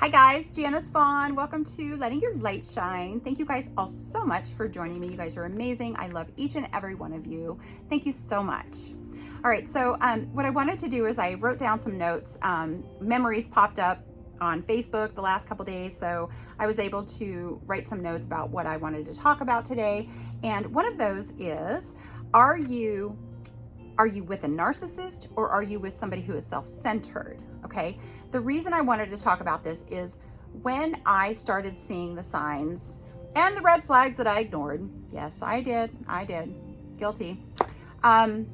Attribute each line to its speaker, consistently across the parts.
Speaker 1: Hi guys, Janice Vaughn. Welcome to Letting Your Light Shine. Thank you guys all so much for joining me. You guys are amazing. I love each and every one of you. Thank you so much. All right, so what I wanted to do is I wrote down some notes. Memories popped up on Facebook the last couple days, so I was able to write some notes about what I wanted to talk about today. And one of those is, are you with a narcissist or are you with somebody who is self-centered? Okay. The reason I wanted to talk about this is when I started seeing the signs and the red flags that I ignored. Yes, I did. Guilty. I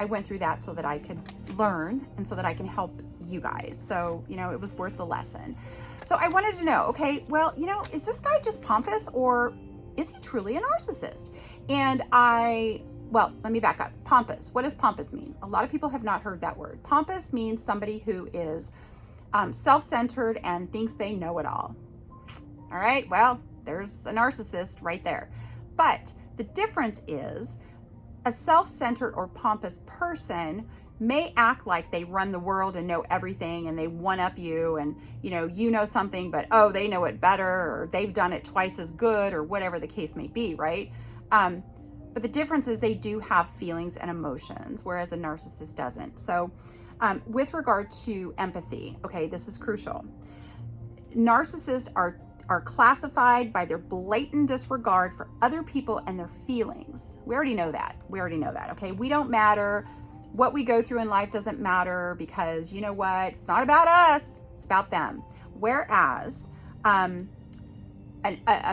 Speaker 1: went through that so that I could learn and so that I can help you guys. So, it was worth the lesson. So I wanted to know, okay, well, is this guy just pompous or is he truly a narcissist? And well, let me back up. Pompous. What does pompous mean? A lot of people have not heard that word. Pompous means somebody who is self-centered and thinks they know it all. All right, well, there's a narcissist right there. But the difference is a self-centered or pompous person may act like they run the world and know everything and they one-up you and, you know something, but, oh, they know it better or they've done it twice as good or whatever the case may be, right? But the difference is they do have feelings and emotions, whereas a narcissist doesn't. So with regard to empathy, okay, this is crucial. Narcissists are classified by their blatant disregard for other people and their feelings. We already know that, okay? We don't matter. What we go through in life doesn't matter because you know what? It's not about us, it's about them. Whereas a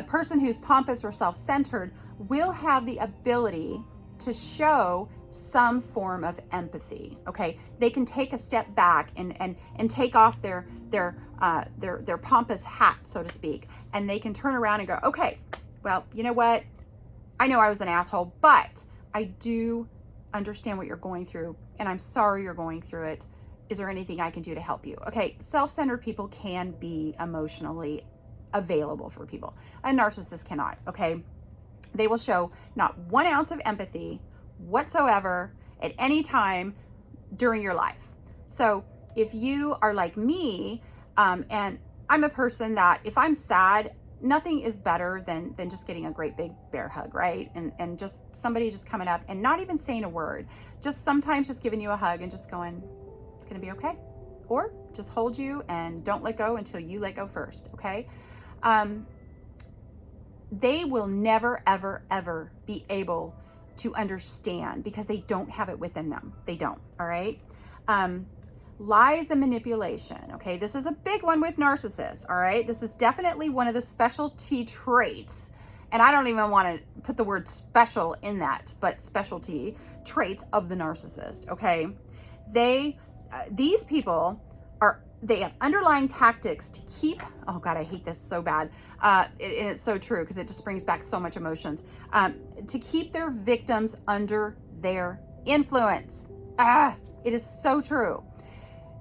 Speaker 1: person who's pompous or self-centered will have the ability to show some form of empathy. Okay, they can take a step back and take off their pompous hat, so to speak, and they can turn around and go, okay, well, you know what? I know I was an asshole, but I do understand what you're going through, and I'm sorry you're going through it. Is there anything I can do to help you? Okay, self-centered people can be emotionally available for people. A narcissist cannot, okay? They will show not 1 ounce of empathy whatsoever at any time during your life. So if you are like me, and I'm a person that if I'm sad, nothing is better than just getting a great big bear hug, right? And just somebody just coming up and not even saying a word, just sometimes just giving you a hug and just going, it's gonna be okay. Or just hold you and don't let go until you let go first, okay? They will never, ever, ever be able to understand because they don't have it within them. They don't, all right? Lies and manipulation, okay? This is a big one with narcissists, all right? This is definitely one of the specialty traits, and I don't even want to put the word special in that, but specialty traits of the narcissist, okay? These people they have underlying tactics to keep, oh God, I hate this so bad. And it's so true because it just brings back so much emotions. To keep their victims under their influence. It is so true.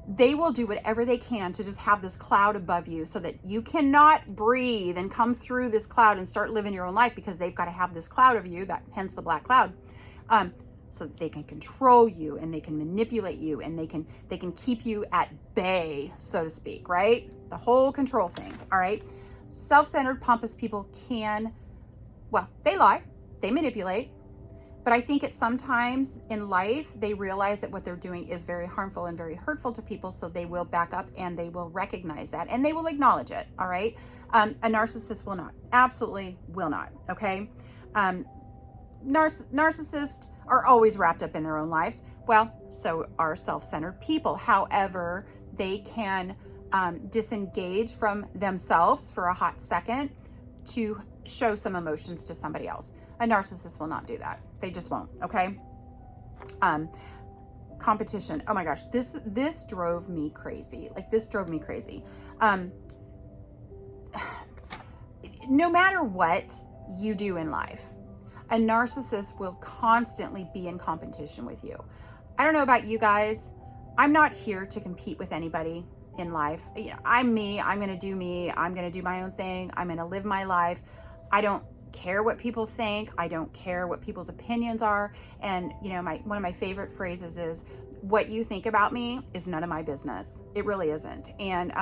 Speaker 1: They will do whatever they can to just have this cloud above you so that you cannot breathe and come through this cloud and start living your own life because they've got to have this cloud of you, that hence the black cloud. So that they can control you and they can manipulate you and they can keep you at bay, so to speak, right? The whole control thing, all right? Self-centered, pompous people they lie, they manipulate, but I think at sometimes in life, they realize that what they're doing is very harmful and very hurtful to people, so they will back up and they will recognize that and they will acknowledge it, all right? A narcissist will not, absolutely will not, okay? Narcissists are always wrapped up in their own lives. Well, so are self-centered people. However, they can disengage from themselves for a hot second to show some emotions to somebody else. A narcissist will not do that. They just won't, okay? Competition. Oh my gosh, this drove me crazy. No matter what you do in life, a narcissist will constantly be in competition with you. I don't know about you guys. I'm not here to compete with anybody in life. I'm me. I'm going to do me. I'm going to do my own thing. I'm going to live my life. I don't care what people think. I don't care what people's opinions are. And, one of my favorite phrases is, what you think about me is none of my business. It really isn't. And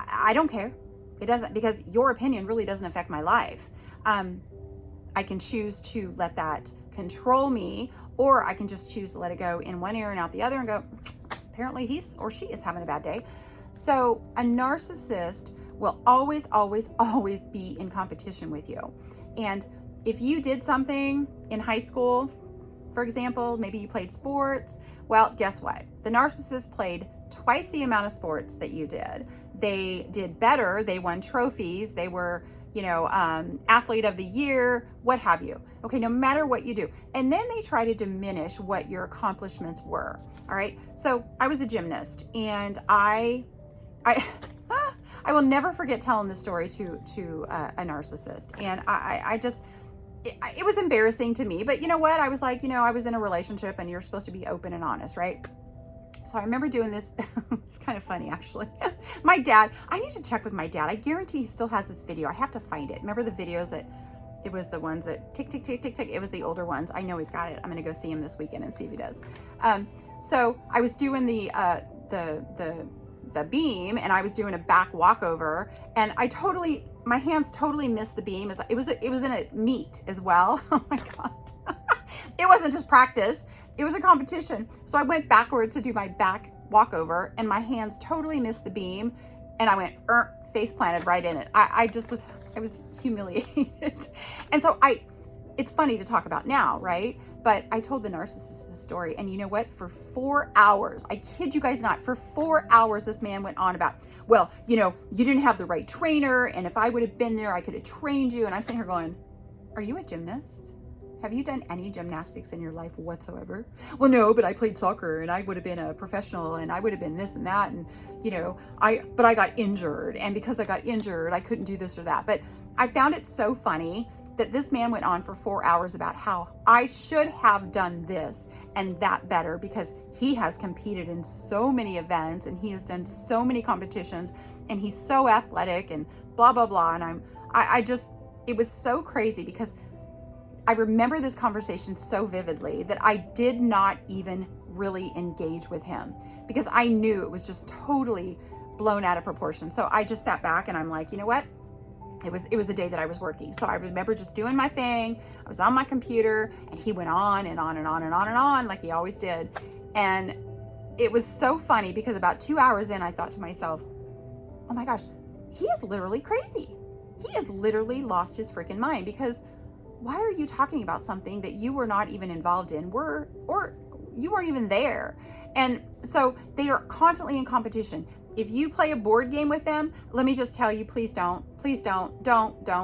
Speaker 1: I don't care. It doesn't, because your opinion really doesn't affect my life. I can choose to let that control me, or I can just choose to let it go in one ear and out the other and go, apparently he or she is having a bad day. So a narcissist will always, always, always be in competition with you. And if you did something in high school, for example, maybe you played sports, well, guess what? The narcissist played twice the amount of sports that you did. They did better. They won trophies. They were, athlete of the year, what have you. Okay, no matter what you do. And then they try to diminish what your accomplishments were. All right. So I was a gymnast, and I will never forget telling this story to a narcissist. And it was embarrassing to me, but you know what? I was like, I was in a relationship, and you're supposed to be open and honest, right? So I remember doing this. It's kind of funny, actually. My dad, I need to check with my dad. I guarantee he still has this video. I have to find it. Remember the videos that, it was the ones that tick, tick, tick, tick, tick. It was the older ones. I know he's got it. I'm going to go see him this weekend and see if he does. So I was doing the beam, and I was doing a back walkover, and my hands totally missed the beam. It was in a meet as well. Oh my God. It wasn't just practice. It was a competition. So I went backwards to do my back walkover, and my hands totally missed the beam, and I went face planted right in it. I was humiliated. And so it's funny to talk about now, right? But I told the narcissist this story, and you know what? For 4 hours, I kid you guys not, for 4 hours, this man went on about, well, you didn't have the right trainer, and if I would have been there, I could have trained you. And I'm sitting here going, are you a gymnast? Have you done any gymnastics in your life whatsoever? Well, no, but I played soccer, and I would have been a professional, and I would have been this and that. And, but I got injured, and because I got injured, I couldn't do this or that. But I found it so funny that this man went on for 4 hours about how I should have done this and that better, because he has competed in so many events, and he has done so many competitions, and he's so athletic and blah, blah, blah. And it was so crazy, because I remember this conversation so vividly that I did not even really engage with him, because I knew it was just totally blown out of proportion. So I just sat back, and I'm like, you know what? It was a day that I was working. So I remember just doing my thing. I was on my computer, and he went on and on and on and on and on, like he always did. And it was so funny, because about 2 hours in, I thought to myself, oh my gosh, he is literally crazy. He has literally lost his freaking mind, because why are you talking about something that you were not even involved in, or you weren't even there? And so they are constantly in competition. If you play a board game with them, let me just tell you, please don't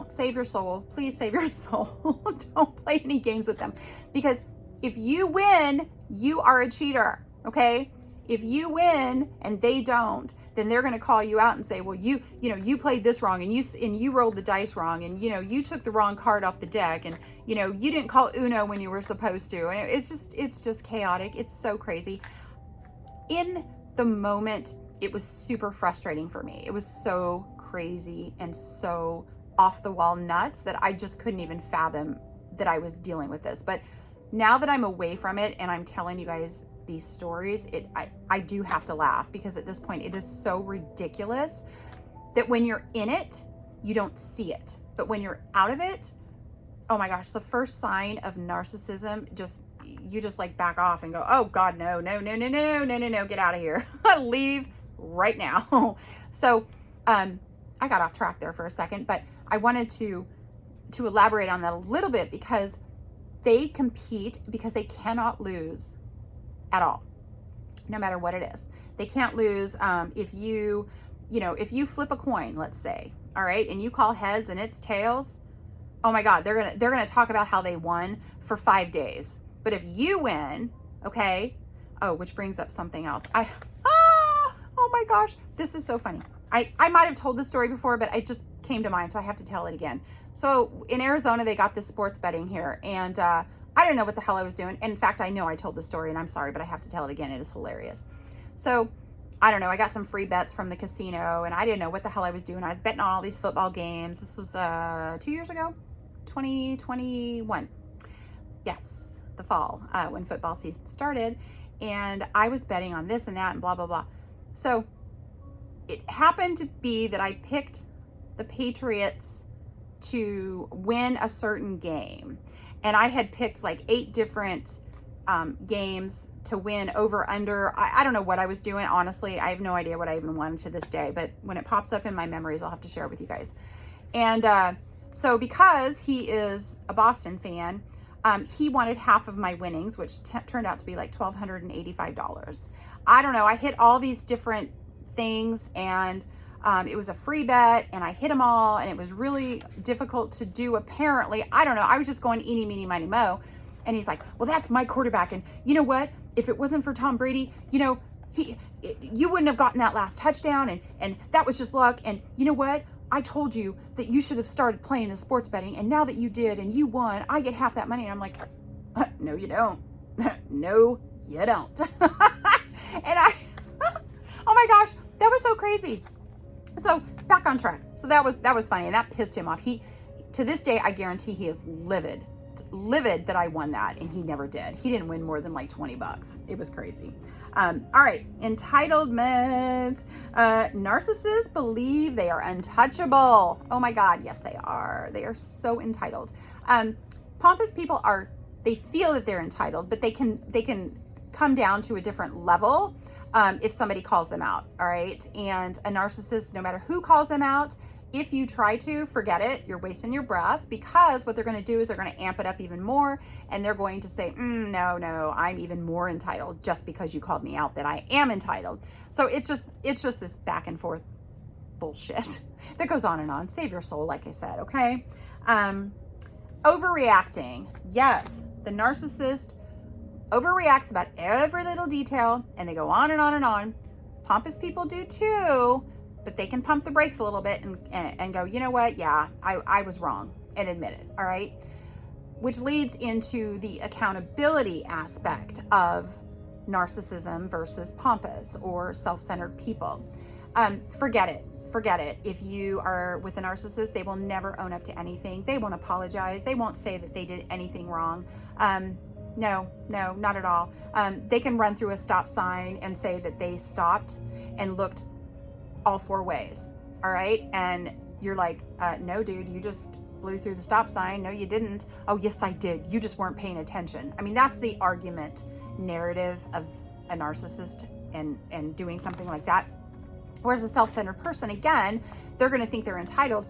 Speaker 1: save your soul. Please save your soul. Don't play any games with them, because if you win, you are a cheater. Okay. If you win and they don't, then they're going to call you out and say, well, you played this wrong, and you rolled the dice wrong, and you took the wrong card off the deck, and you didn't call Uno when you were supposed to. And it's just chaotic. It's so crazy. In the moment, it was super frustrating for me. It was so crazy and so off the wall nuts that I just couldn't even fathom that I was dealing with this. But now that I'm away from it, and I'm telling you guys these stories, I do have to laugh, because at this point it is so ridiculous that when you're in it, you don't see it. But when you're out of it, oh my gosh, the first sign of narcissism, you just like back off and go, oh God, no, get out of here. Leave right now. So I got off track there for a second, but I wanted to elaborate on that a little bit, because they compete because they cannot lose at all, no matter what it is. They can't lose. If you flip a coin, let's say, all right, and you call heads and it's tails, oh my God, they're gonna talk about how they won for 5 days. But if you win, okay, which brings up something else. Oh my gosh, this is so funny. I might have told this story before, but it just came to mind, so I have to tell it again. So in Arizona, they got this sports betting here, and I didn't know what the hell I was doing. In fact, I know I told the story, and I'm sorry, but I have to tell it again. It is hilarious. So I don't know. I got some free bets from the casino, and I didn't know what the hell I was doing. I was betting on all these football games. This was 2 years ago, 2021. Yes, the fall, when football season started. And I was betting on this and that and blah, blah, blah. So it happened to be that I picked the Patriots to win a certain game. And I had picked like 8 different games to win over, under. I don't know what I was doing. Honestly, I have no idea what I even wanted to this day. But when it pops up in my memories, I'll have to share it with you guys. And so because he is a Boston fan, he wanted half of my winnings, which turned out to be like $1,285. I don't know. I hit all these different things, and it was a free bet, and I hit them all, and it was really difficult to do, apparently. I don't know. I was just going eeny, meeny, miny, mo. And he's like, well, that's my quarterback. And you know what? If it wasn't for Tom Brady, you know, you wouldn't have gotten that last touchdown. And that was just luck. And you know what? I told you that you should have started playing the sports betting. And now that you did and you won, I get half that money. And I'm like, no, you don't. No, you don't. And oh my gosh, that was so crazy. So back on track. So that was funny. And that pissed him off. To this day, I guarantee he is livid that I won that, and he never did. He didn't win more than like $20. It was crazy. All right, entitlement. Narcissists believe they are untouchable. Oh my God, yes they are. They are so entitled. Pompous people they feel that they're entitled, but they can come down to a different level if somebody calls them out. All right, and a narcissist, no matter who calls them out, if you try to, forget it. You're wasting your breath, because what they're going to do is they're going to amp it up even more, and they're going to say, no, I'm even more entitled just because you called me out that I am entitled. So it's just this back and forth bullshit that goes on and on. Save your soul, like I said, okay? Overreacting. Yes, the narcissist overreacts about every little detail, and they go on and on and on. Pompous people do too, but they can pump the brakes a little bit and go, you know what? Yeah, I was wrong, and admit it. All right. Which leads into the accountability aspect of narcissism versus pompous or self-centered people. Forget it. If you are with a narcissist, they will never own up to anything. They won't apologize. They won't say that they did anything wrong. No, not at all. They can run through a stop sign and say that they stopped and looked all 4 ways. All right. And you're like, no, dude, you just blew through the stop sign. No, you didn't. Oh, yes, I did. You just weren't paying attention. I mean, that's the argument narrative of a narcissist and doing something like that. Whereas a self-centered person, again, they're going to think they're entitled,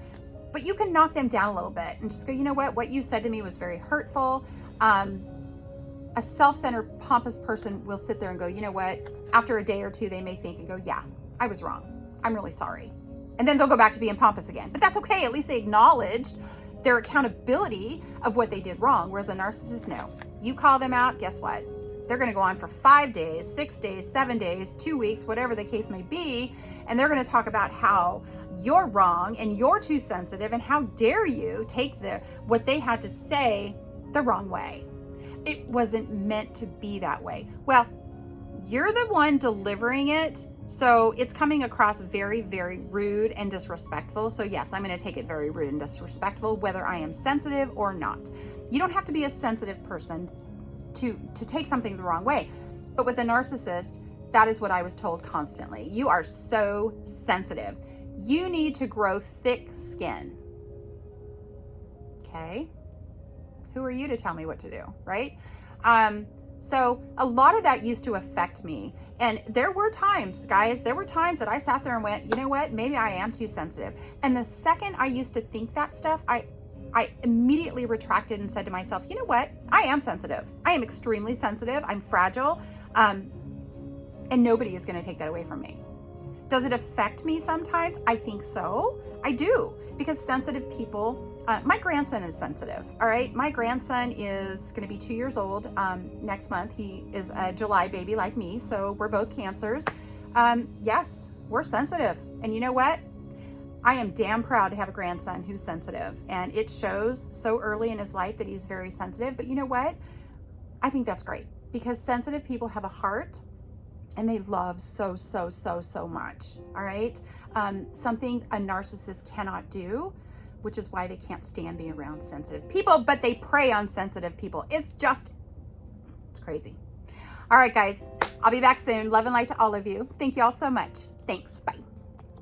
Speaker 1: but you can knock them down a little bit and just go, you know what you said to me was very hurtful. A self-centered pompous person will sit there and go, you know what? After a day or two, they may think and go, yeah, I was wrong. I'm really sorry. And then they'll go back to being pompous again. But that's okay. At least they acknowledged their accountability of what they did wrong. Whereas a narcissist, no. You call them out, guess what? They're going to go on for 5 days, 6 days, 7 days, 2 weeks, whatever the case may be. And they're going to talk about how you're wrong and you're too sensitive and how dare you take what they had to say the wrong way. It wasn't meant to be that way. Well, you're the one delivering it. So it's coming across very, very rude and disrespectful. So yes, I'm going to take it very rude and disrespectful, whether I am sensitive or not. You don't have to be a sensitive person to take something the wrong way. But with a narcissist, that is what I was told constantly. You are so sensitive. You need to grow thick skin. Okay? Who are you to tell me what to do, right? So a lot of that used to affect me. And there were times, guys, that I sat there and went, you know what, maybe I am too sensitive. And the second I used to think that stuff, I immediately retracted and said to myself, you know what, I am sensitive. I am extremely sensitive. I'm fragile. And nobody is going to take that away from me. Does it affect me sometimes? I think so. I do. Because sensitive people, my grandson is sensitive. All right. My grandson is going to be 2 years old next month. He is a July baby like me. So we're both Cancers. Yes, we're sensitive. And you know what? I am damn proud to have a grandson who's sensitive. And it shows so early in his life that he's very sensitive. But you know what? I think that's great. Because sensitive people have a heart. And they love so much. All right. Something a narcissist cannot do, which is why they can't stand being around sensitive people, but they prey on sensitive people. It's crazy. All right, guys, I'll be back soon. Love and light to all of you. Thank you all so much. Thanks. Bye.